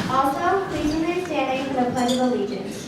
Also, please remain standing for the Pledge of Allegiance.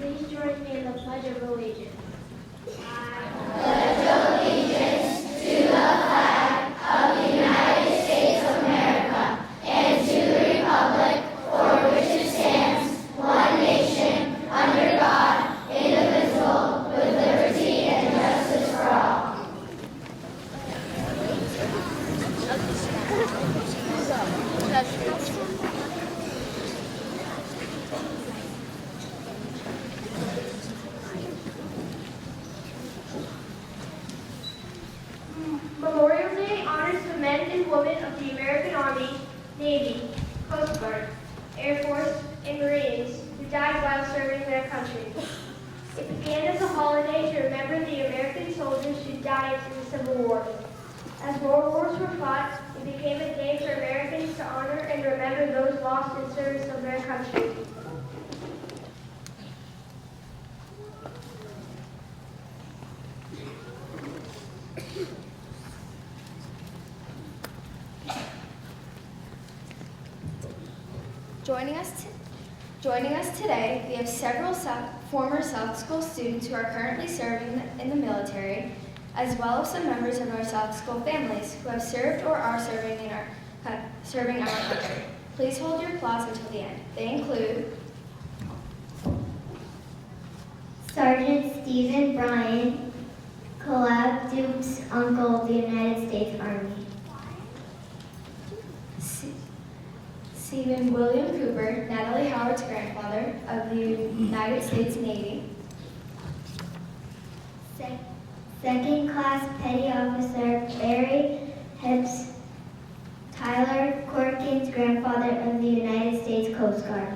Please join me in the Pledge of Allegiance. Memorial Day honors the men and women of the American Army, Navy, Coast Guard, Air Force, and Marines who died while serving their country. It began as a holiday to remember the American soldiers who died in the Civil War. As world wars were fought, it became a day for Americans to honor and remember those lost in service of their country. Joining us today, we have several former South School students who are currently serving in the military, as well as some members of our South School families who have served or are serving our country. Please hold your applause until the end. They include Sergeant Stephen Bryan, Caleb Duke's uncle of the United States Army. Stephen William Cooper, Natalie Howard's grandfather of the United States Navy. Second class Petty Officer Barry Hibbs, Tyler Corkin's grandfather of the United States Coast Guard.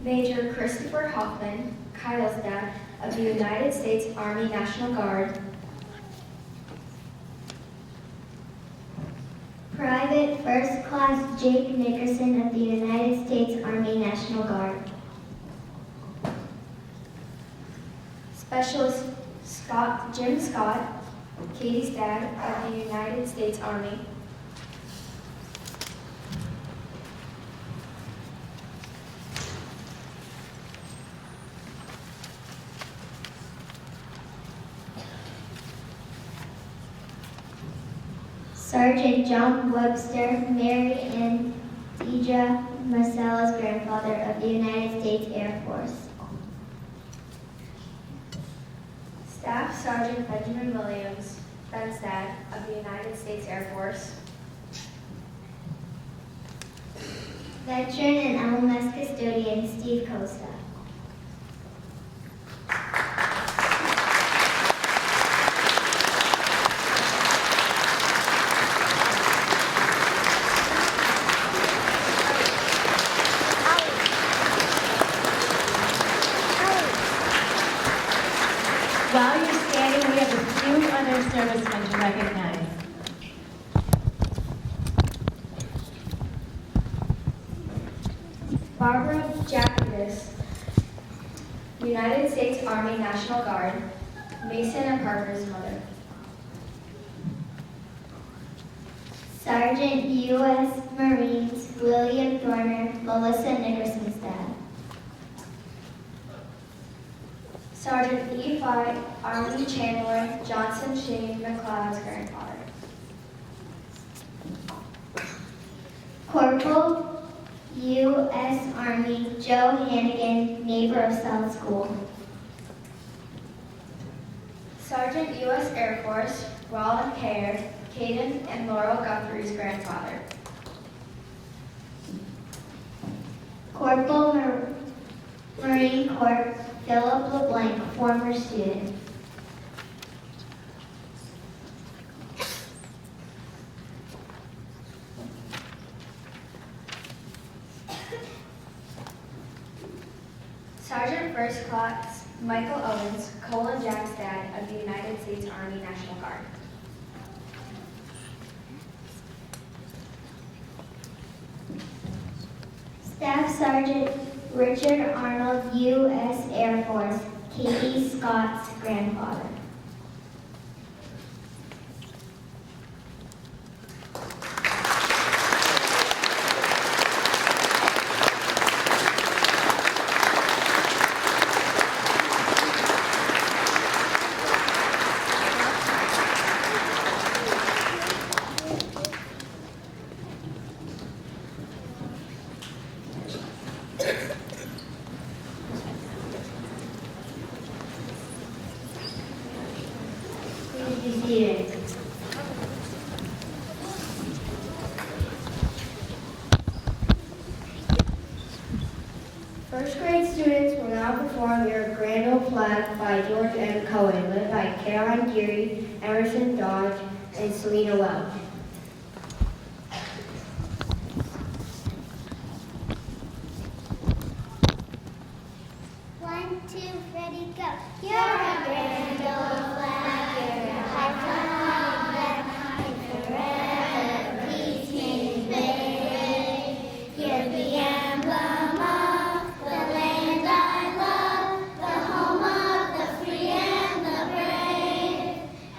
Major Christopher Hoffman, Kyle's dad of the United States Army National Guard. Private First Class Jake Nickerson of the United States Army National Guard. Specialist Jim Scott, Katie's dad of the United States Army. Sergeant John Webster, Mary and Deidre Marcella's grandfather of the United States Air Force. Staff Sergeant Benjamin Williams, Ben's dad of the United States Air Force. Veteran and LMS custodian Steve Costa. While you're standing, we have a few other servicemen to recognize. Barbara Jacobus, United States Army National Guard, Mason and Parker's mother. Sergeant U.S. Marines William Dorner, Melissa Nickerson's dad. Sergeant E5 Army Chandler Johnson Shane McLeod's grandfather. Corporal U.S. Army Joe Hannigan, neighbor of South School. Sergeant U.S. Air Force Roland Caird, Caden and Laurel Guthrie's grandfather. Corporal Marine Corps Philip LeBlanc, former student. Sergeant First Class Michael Owens, Cole and Jack's dad of the United States Army National Guard. Staff Sergeant Richard Arnold, U.S. Air Force, Katie Scott's grandfather. Please be seated. First grade students will now perform your Grand Old Flag by George M. Cohen, led by Caroline Geary, Emerson Dodge, and Selena Welch. 1, 2, ready, go. You're a grand old flag, you're a high flying flag, forever peace may reign. You're the emblem of the land I love, the home of the free and the brave.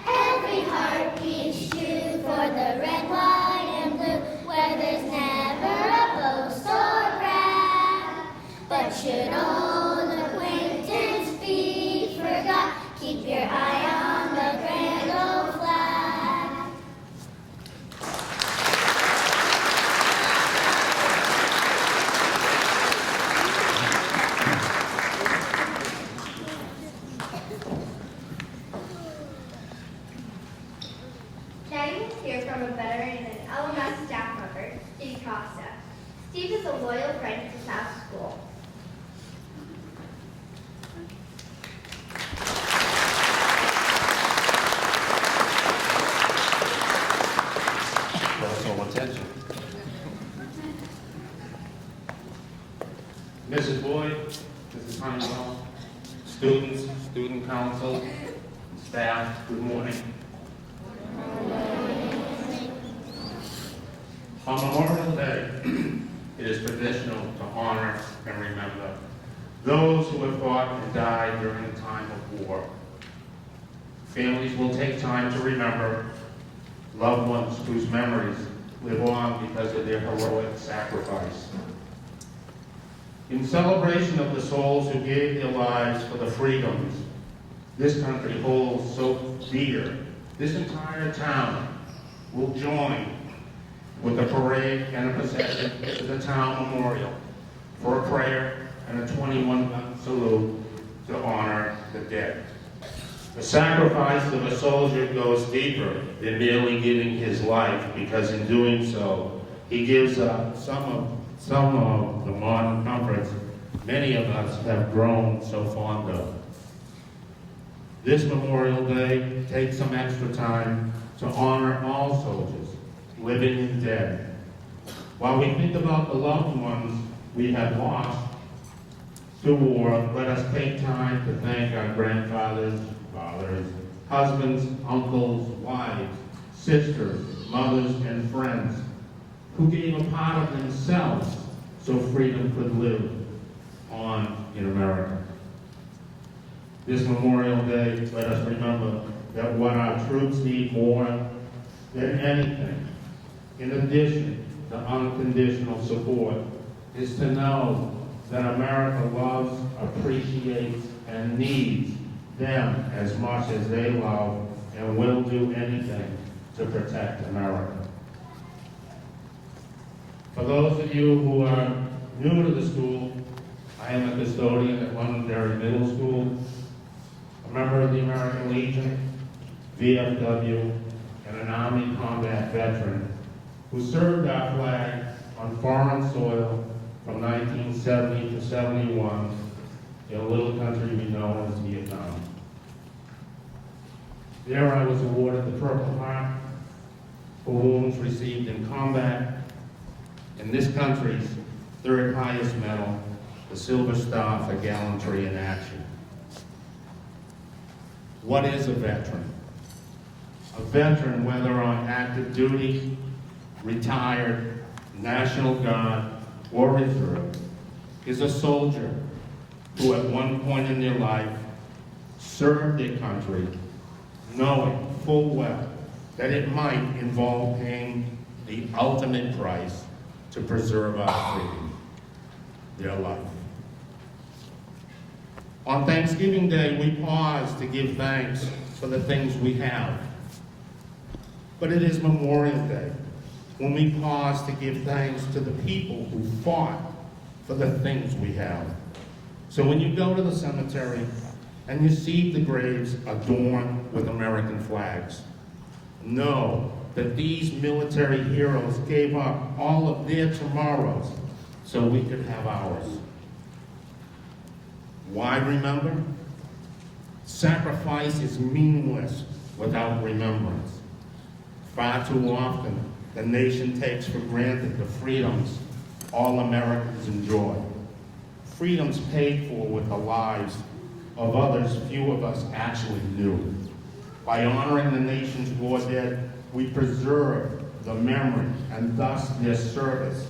Every heart beats true for the red, white, and blue, where there's never a boast or brag. But should old acquaintance be forgot, keep your eye on the grand old flag. Now you will hear from a veteran and LMS staff member, Steve Costa. Steve is a loyal friend to South School. Personal attention. Mrs. Boyd, Mrs. Honeywell, students, student council, staff, good morning. On Memorial Day, it is traditional to honor and remember those who have fought and died during the time of war. Families will take time to remember loved ones whose memories live on because of their heroic sacrifice. In celebration of the souls who gave their lives for the freedoms this country holds so dear, this entire town will join with a parade and a procession to the town memorial for a prayer and a 21-gun salute to honor the dead. The sacrifice of a soldier goes deeper than merely giving his life, because in doing so, he gives up some of the modern comforts many of us have grown so fond of. This Memorial Day, take some extra time to honor all soldiers, living and dead. While we think about the loved ones we have lost to war, let us take time to thank our grandfathers, fathers, husbands, uncles, wives, sisters, mothers, and friends who gave a part of themselves so freedom could live on in America. This Memorial Day, let us remember that what our troops need more than anything in addition to unconditional support, is to know that America loves, appreciates, and needs them as much as they love and will do anything to protect America. For those of you who are new to the school, I am a custodian at Londonderry Middle School, a member of the American Legion, VFW, and an Army combat veteran who served our flag on foreign soil from 1970 to 71 in a little country we know as Vietnam. There I was awarded the Purple Heart for wounds received in combat, and this country's third highest medal, the Silver Star for gallantry in action. What is a veteran? A veteran, whether on active duty, retired, National Guard, or reserve, is a soldier who at one point in their life served their country, knowing full well that it might involve paying the ultimate price to preserve our freedom, their life. On Thanksgiving Day, we pause to give thanks for the things we have. But it is Memorial Day, when we pause to give thanks to the people who fought for the things we have. So when you go to the cemetery and you see the graves adorned with American flags, know that these military heroes gave up all of their tomorrows so we could have ours. Why remember? Sacrifice is meaningless without remembrance. Far too often, the nation takes for granted the freedoms all Americans enjoy. Freedoms paid for with the lives of others few of us actually knew. By honoring the nation's war dead, we preserve the memory and thus their service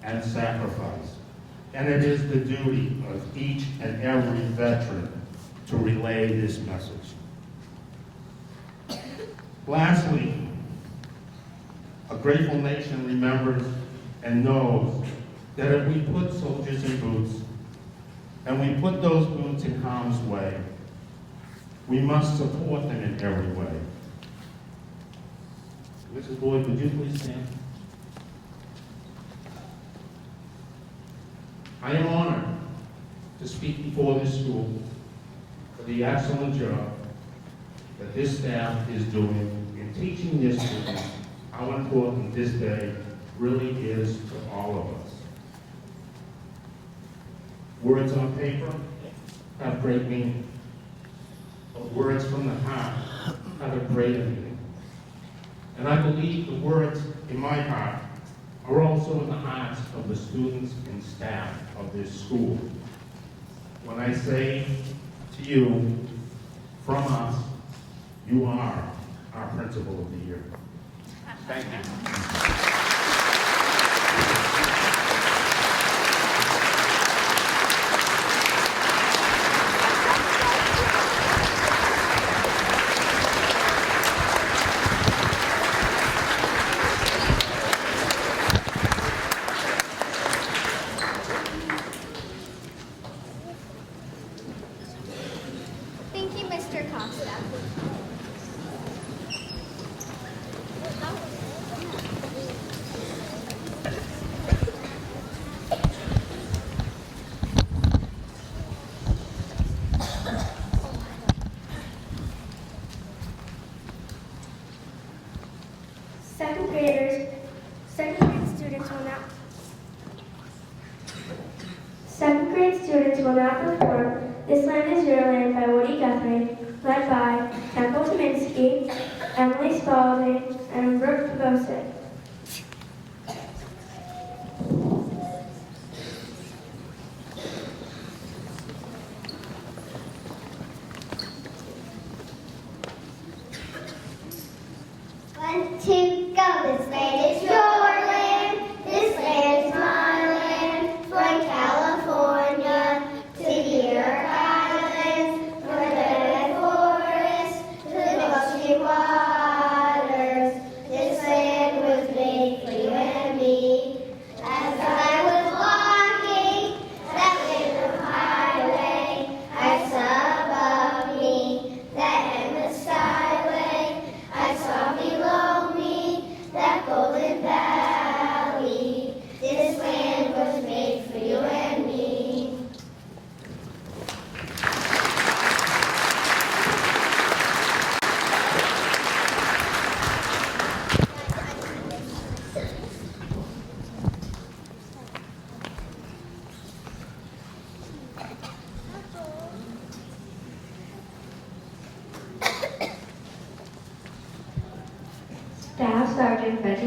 and sacrifice. And it is the duty of each and every veteran to relay this message. Lastly, a grateful nation remembers and knows that if we put soldiers in boots, and we put those boots in harm's way, we must support them in every way. Mrs. Boyd, would you please stand? I am honored to speak before this school for the excellent job that this staff is doing in teaching their students how important this day really is to all of us. Words on paper have great meaning, but words from the heart have a greater meaning. And I believe the words in my heart are also in the hearts of the students and staff of this school. When I say to you, from us, you are our Principal of the Year. Thank you. Thank you, Mr. Costa. Second grade students will now perform This Land Is Your Land by Woody Guthrie, led by Temple Tominski, Emily Spalding, and Brooke Bosick. One, two, go. This land is your land. This land is my land. From California to the Earth Islands, from the red forest to the gulfy waters. This land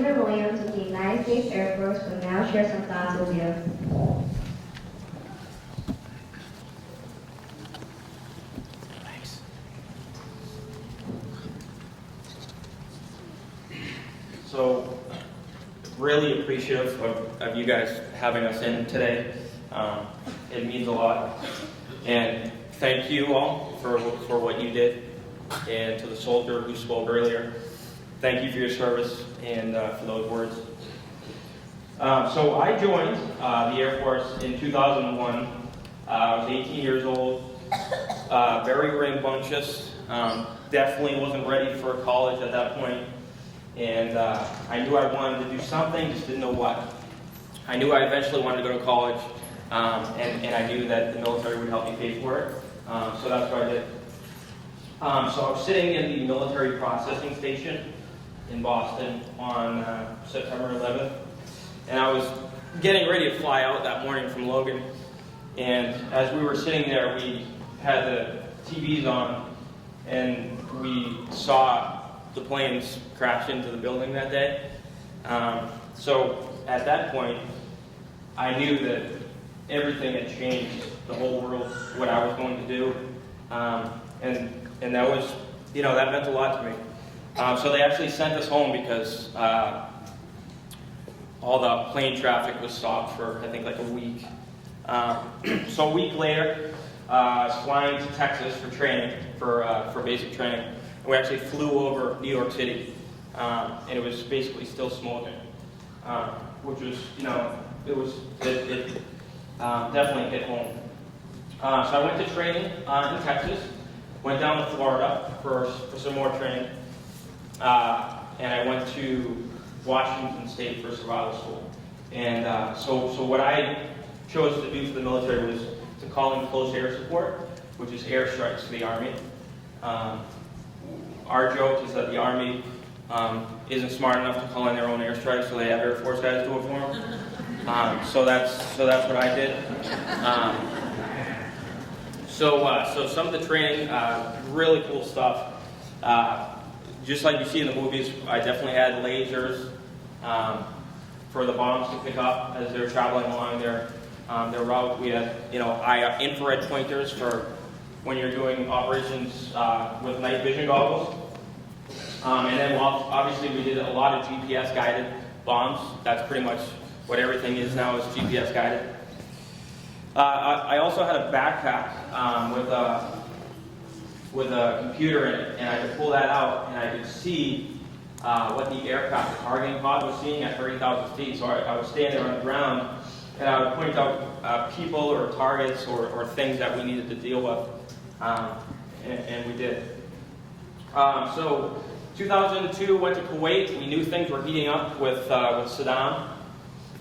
Benjamin Williams of the United States Air Force will now share some thoughts with you. So, really appreciative of you guys having us in today. It means a lot. And thank you all for what you did. And to the soldier who spoke earlier, thank you for your service and for those words. So I joined the Air Force in 2001. I was 18 years old, very rambunctious. Definitely wasn't ready for college at that point. And I knew I wanted to do something, just didn't know what. I knew I eventually wanted to go to college, and I knew that the military would help me pay for it. So that's what I did. So I was sitting in the military processing station in Boston on September 11th, and I was getting ready to fly out that morning from Logan. And as we were sitting there, we had the TVs on, and we saw the planes crash into the building that day. So at that point, I knew that everything had changed, the whole world, what I was going to do. And that was, that meant a lot to me. So they actually sent us home because all the plane traffic was stopped for, I think, like a week. So a week later, I was flying to Texas for training, for basic training. And we actually flew over New York City, and it was basically still smoking, which was, it definitely hit home. So I went to training in Texas, went down to Florida for some more training, and I went to Washington State for survival school. And so what I chose to do for the military was to call in close air support, which is airstrikes for the Army. Our joke is that the Army isn't smart enough to call in their own airstrikes, so they have Air Force guys do it for them. So that's what I did. So some of the training, really cool stuff. Just like you see in the movies, I definitely had lasers for the bombs to pick up as they're traveling along their route. We had, infrared pointers for when you're doing operations with night vision goggles. And then obviously we did a lot of GPS guided bombs. That's pretty much what everything is now, is GPS guided. I also had a backpack with a computer in it, and I could pull that out and I could see what the aircraft targeting pod was seeing at 30,000 feet. So I would stand there on the ground and I would point out people or targets or things that we needed to deal with. And we did. So 2002, went to Kuwait. We knew things were heating up with Saddam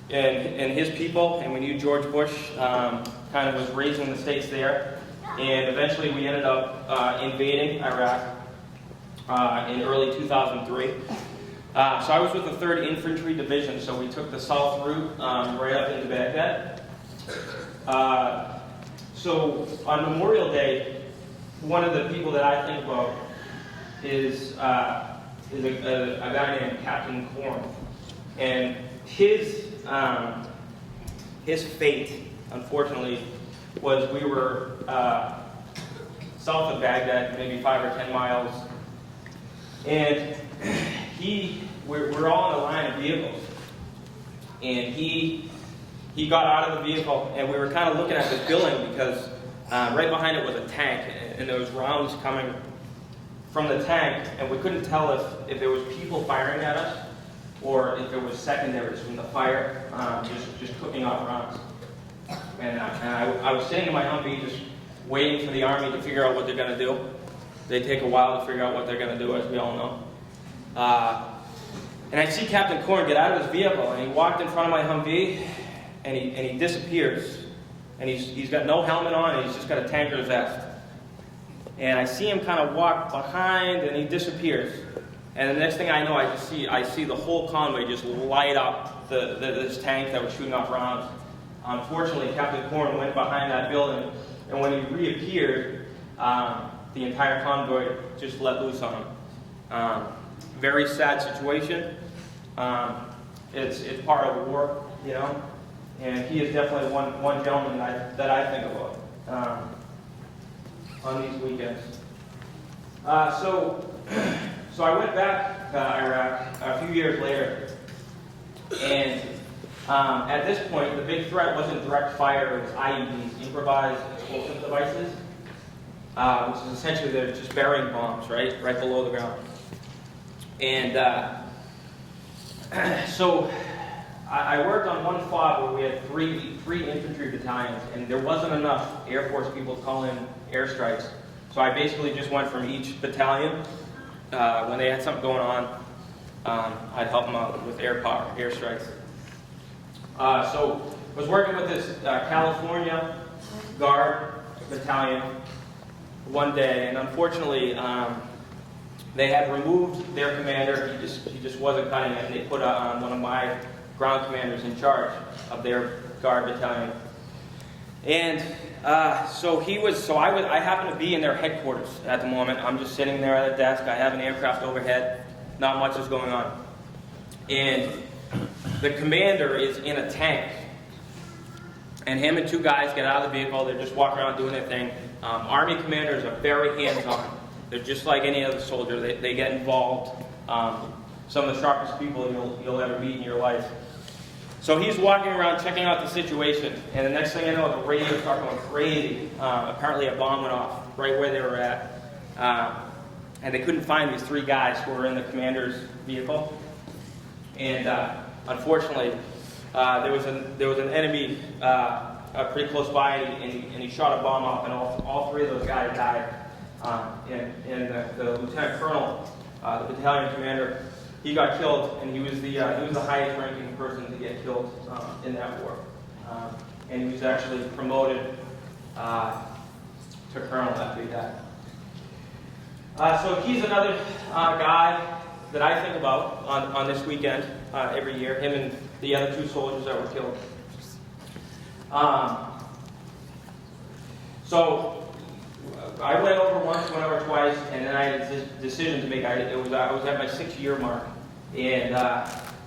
and his people, and we knew George Bush kind of was raising the stakes there. And eventually we ended up invading Iraq in early 2003. So I was with the 3rd Infantry Division, so we took the south route right up into Baghdad. So on Memorial Day, one of the people that I think about is a guy named Captain Corn, and his fate, unfortunately, was we were south of Baghdad, maybe 5 or 10 miles, and we're all in a line of vehicles, and he got out of the vehicle, and we were kind of looking at this building because right behind it was a tank, and there was rounds coming from the tank, and we couldn't tell if there was people firing at us or if it was secondaries from the fire, just cooking off rounds. And I was sitting in my Humvee just waiting for the Army to figure out what they're going to do. They take a while to figure out what they're going to do, as we all know. And I see Captain Corn get out of his vehicle, and he walked in front of my Humvee, and he disappears. And he's got no helmet on, and he's just got a tanker's vest. And I see him kind of walk behind, and he disappears. And the next thing I know, I see the whole convoy just light up this tank that was shooting off rounds. Unfortunately, Captain Corn went behind that building, and when he reappeared, the entire convoy just let loose on him. Very sad situation. It's part of war, you know, and he is definitely one gentleman that I think about on these weekends. So I went back to Iraq a few years later, and at this point, the big threat wasn't direct fire, it was IEDs, improvised explosive devices, which is essentially they're just burying bombs, right below the ground. And so I worked on one FOB where we had three infantry battalions, and there wasn't enough Air Force people to call in airstrikes. So I basically just went from each battalion. When they had something going on, I'd help them out with airstrikes. So I was working with this California Guard battalion one day, and unfortunately, they had removed their commander. He just wasn't cutting it, and they put one of my ground commanders in charge of their Guard battalion. And I happened to be in their headquarters at the moment. I'm just sitting there at a desk. I have an aircraft overhead. Not much is going on. And the commander is in a tank. And him and two guys get out of the vehicle. They're just walking around doing their thing. Army commanders are very hands-on. They're just like any other soldier. They get involved. Some of the sharpest people you'll ever meet in your life. So he's walking around checking out the situation, and the next thing I know, the radio starts going crazy. Apparently a bomb went off right where they were at. And they couldn't find these three guys who were in the commander's vehicle. And unfortunately, there was an enemy pretty close by, and he shot a bomb off, and all three of those guys died. And the lieutenant colonel, the battalion commander, he got killed, and he was the highest ranking person to get killed in that war. And he was actually promoted to colonel after he died. So he's another guy that I think about on this weekend every year, him and the other two soldiers that were killed. So I went over once, went over twice, and then I had a decision to make. I was at my 6-year mark, and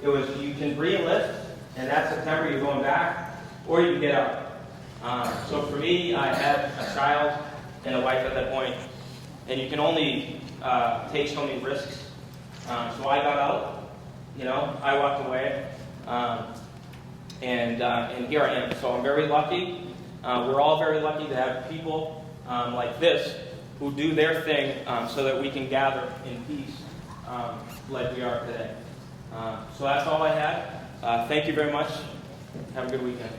it was you can re-enlist, and that September you're going back, or you can get out. So for me, I had a child and a wife at that point, and you can only take so many risks. So I got out, I walked away, and here I am. So I'm very lucky. We're all very lucky to have people like this who do their thing so that we can gather in peace like we are today. So that's all I had. Thank you very much. Have a good weekend.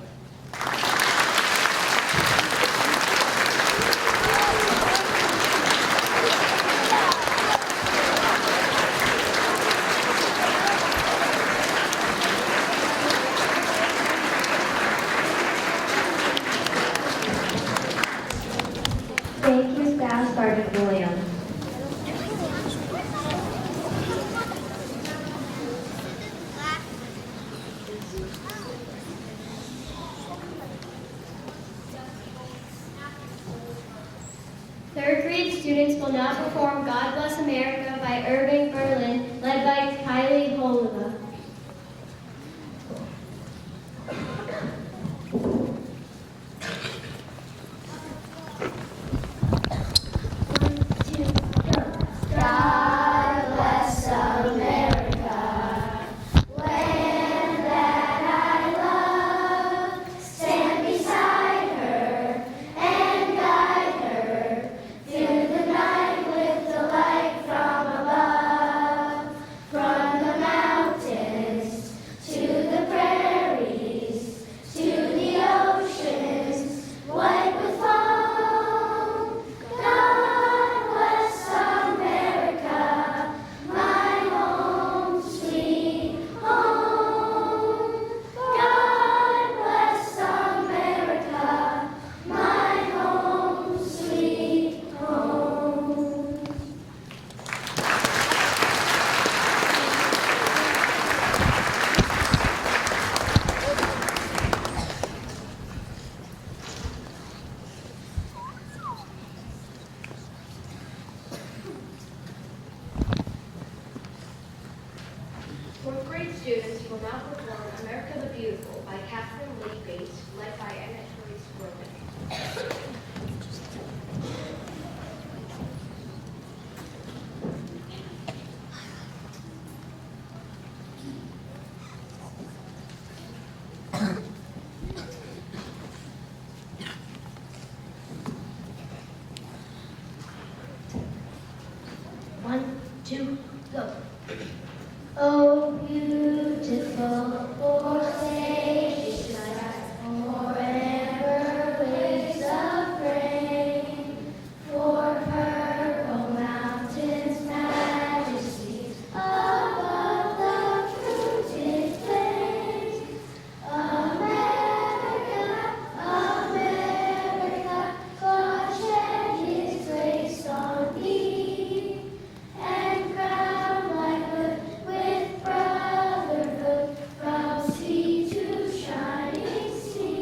Thank you, Staff Sergeant Williams. Third grade students will now perform God Bless America by Irving Berlin, led by Kylie Holova. From the mountains Catherine Lee Bates, led by Emmett Joyce Worthing. One, two, go. Oh, beautiful Forsaken land, forever waves of rain, for purple mountains' majesty above the fruited plains. America, America, God shed His grace on thee, and crown thy good with brotherhood from sea to shining sea.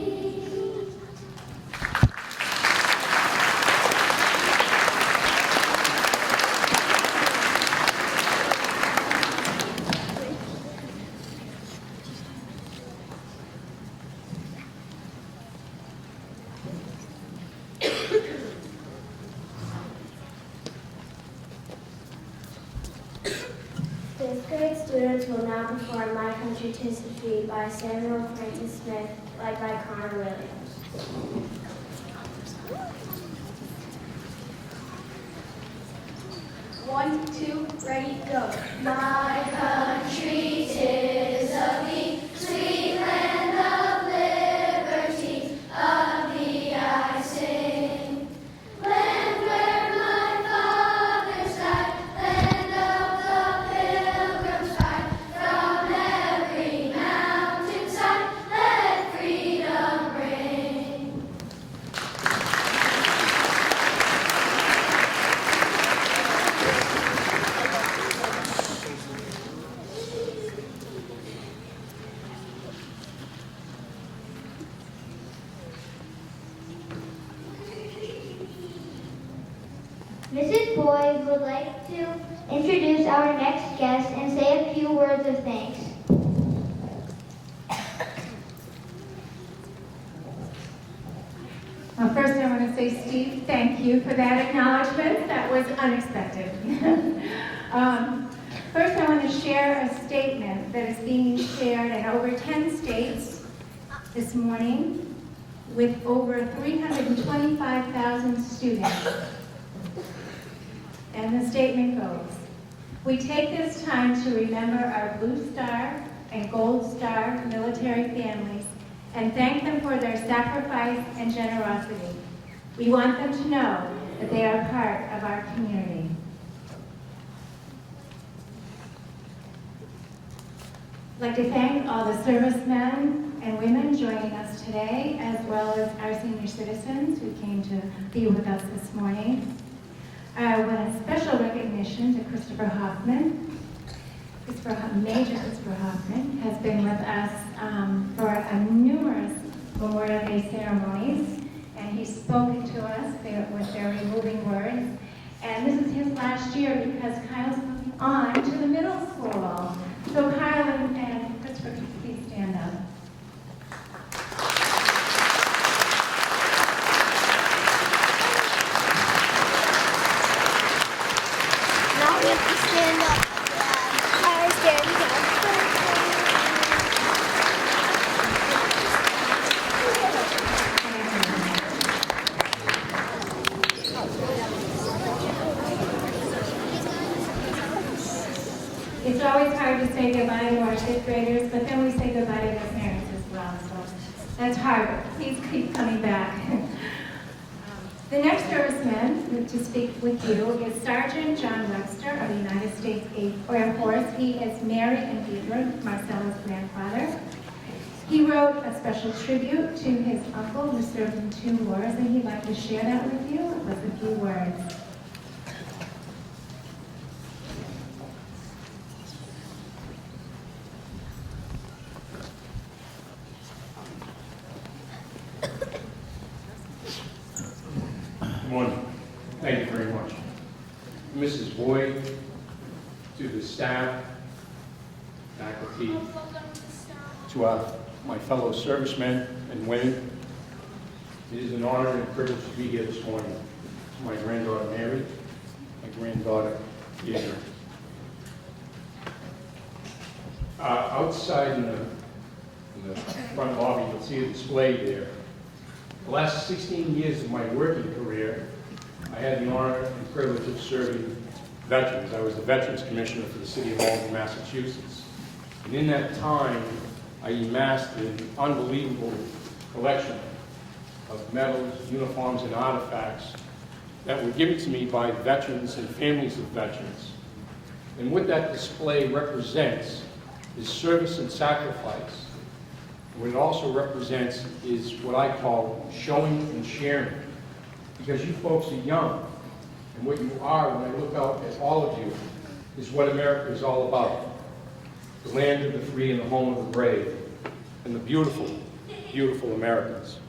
Fifth grade students will now perform My Country 'Tis the Free by Samuel Francis Smith, led by Connor Williams. One, two, ready, go. My country 'tis of thee, sweet land of liberty, of thee I sing. Land where my fathers died, land of the pilgrims pride, from every mountainside, let freedom ring. Mrs. Boyd would like to introduce our next guest and say a few words of thanks. Well, first I want to say, Steve, thank you for that acknowledgement. That was unexpected. First, I want to share a statement that is being shared in over 10 states this morning with over 325,000 students. And the statement goes, we take this time to remember our Blue Star and Gold Star military families and thank them for their sacrifice and generosity. We want them to know that they are part of our community. I'd like to thank all the servicemen and women joining us today, as well as our senior citizens who came to be with us this morning. I want a special recognition to Christopher Hoffman. Major Christopher Hoffman has been with us for numerous Memorial Day ceremonies, and he's spoken to us with very moving words. And this is his last year because Kyle's moving on to the middle school. So Kyle and Christopher, please stand up. Now we have to stand up. I stand up. It's always hard to say goodbye to our fifth graders, but then we say goodbye to their parents as well. So that's hard. Please keep coming back. The next serviceman to speak with you is Sergeant John Webster of the United States Air Force. He is Mary and Deidre Marcella's grandfather. He wrote a special tribute to his uncle who served in 2 wars, and he'd like to share that with you with a few words. Good morning. Thank you very much. Mrs. Boyd, to the staff, faculty, to my fellow servicemen and women. It is an honor and privilege to be here this morning. To my granddaughter Mary, my granddaughter Theodore. Outside in the front lobby, you'll see a display there. The last 16 years of my working career, I had the honor and privilege of serving veterans. I was the Veterans Commissioner for the city of Malden, Massachusetts. And in that time, I amassed an unbelievable collection of medals, uniforms, and artifacts that were given to me by veterans and families of veterans. And what that display represents is service and sacrifice. What it also represents is what I call showing and sharing. Because you folks are young, and what you are, when I look out at all of you, is what America is all about. The land of the free and the home of the brave, and the beautiful, beautiful Americans.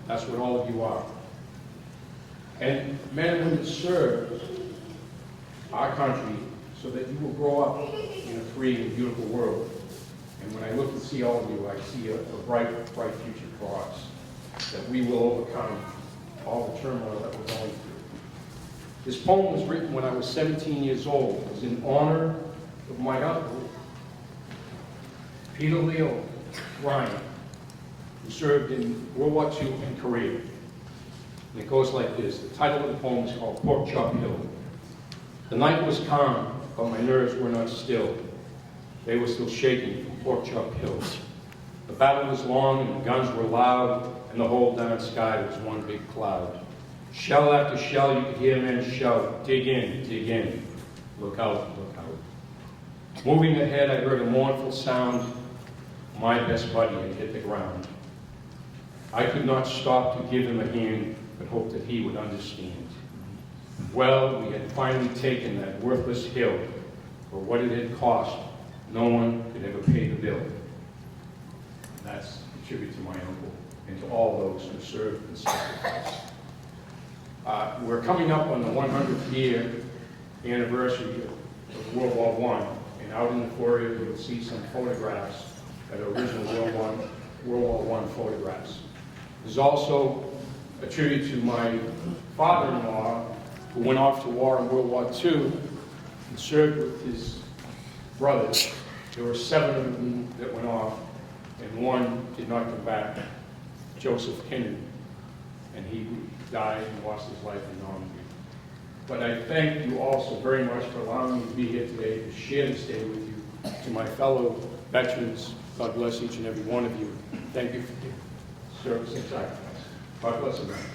That's what all of you are. And men and women serve our country so that you will grow up in a free and beautiful world. And when I look and see all of you, I see a bright, bright future for us, that we will overcome all the turmoil that we're going through. This poem was written when I was 17 years old. It was in honor of my uncle, Peter Leo Ryan, who served in World War II and Korea. And it goes like this. The title of the poem is called Pork Chop Hill. The night was calm, but my nerves were not still. They were still shaking from Pork Chop Hill. The battle was long and the guns were loud, and the whole darn sky was one big cloud. Shell after shell, you could hear men shout, dig in, look out, look out. Moving ahead, I heard a mournful sound. My best buddy had hit the ground. I could not stop to give him a hand, but hoped that he would understand. Well, we had finally taken that worthless hill. For what it had cost, no one could ever pay the bill. That's a tribute to my uncle and to all those who served and sacrificed. We're coming up on the 100th year anniversary of World War I, and out in the foyer you'll see some photographs that are original World War I photographs. There's also a tribute to my father-in-law, who went off to war in World War II and served with his brothers. There were 7 of them that went off, and 1 did not come back, Joseph Kinnan, and he died and lost his life in Normandy. But I thank you also very much for allowing me to be here today to share this day with you. To my fellow veterans, God bless each and every one of you. Thank you for your service and sacrifice. God bless America.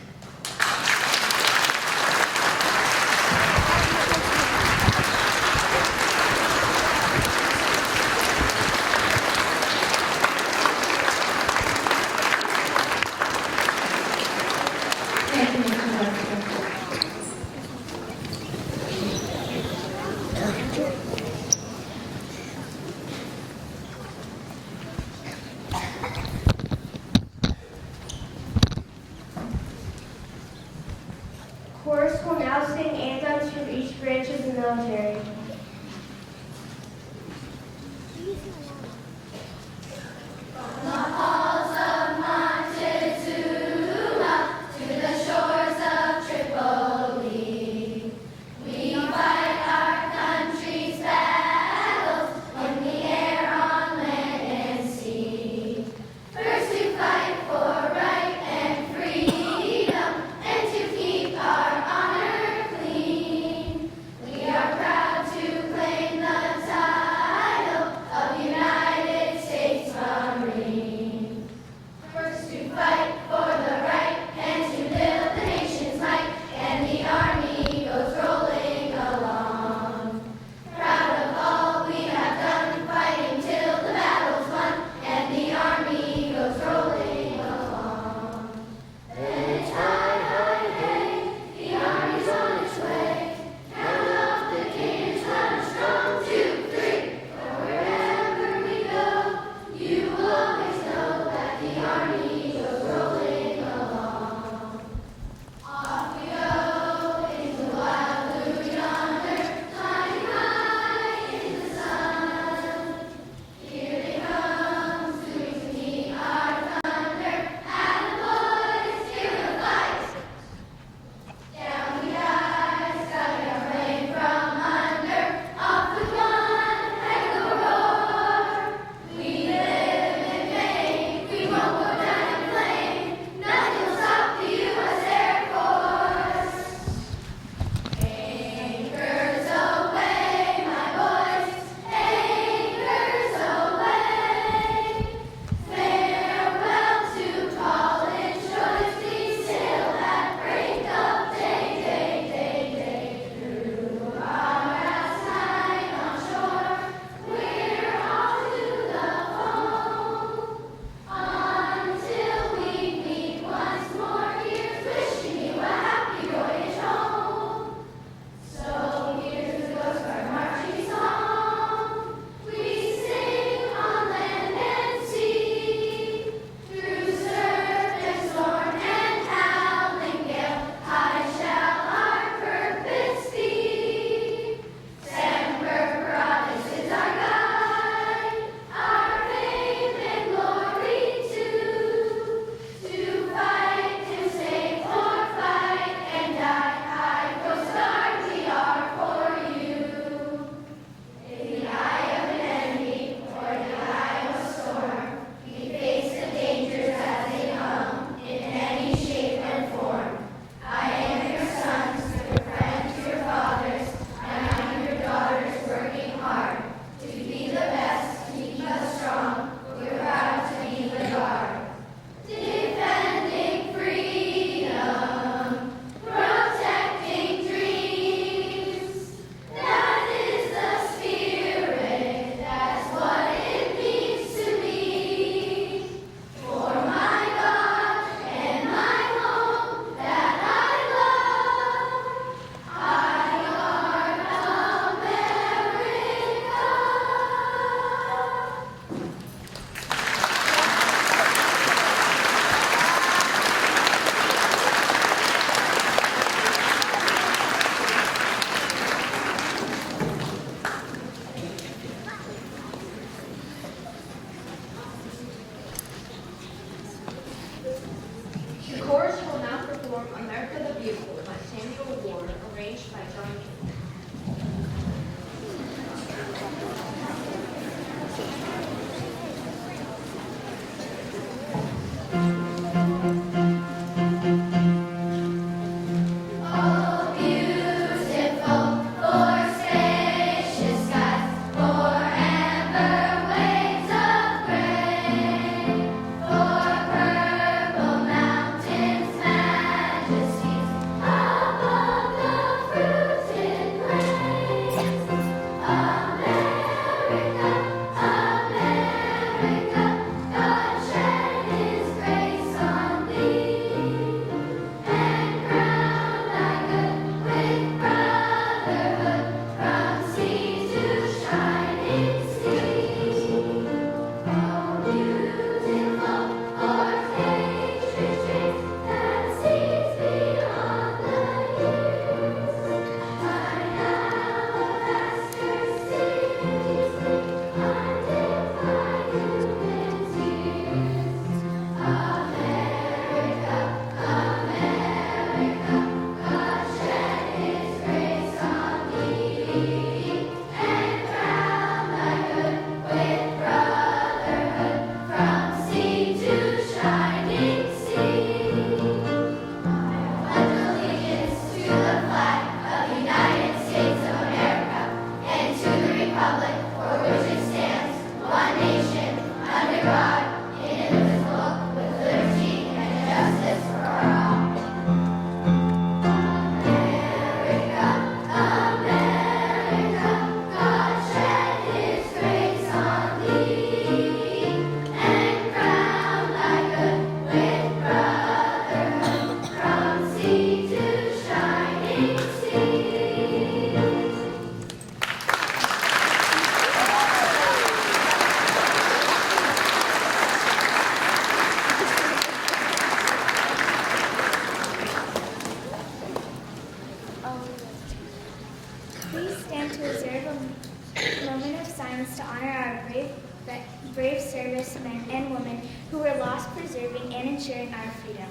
preserving and ensuring our freedom.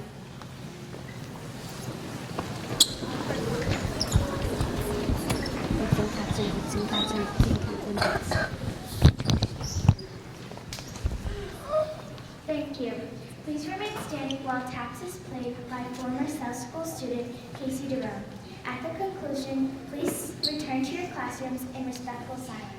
Thank you. Please remain standing while taps is played by former South School student Casey Jerome. At the conclusion, please return to your classrooms in respectful silence.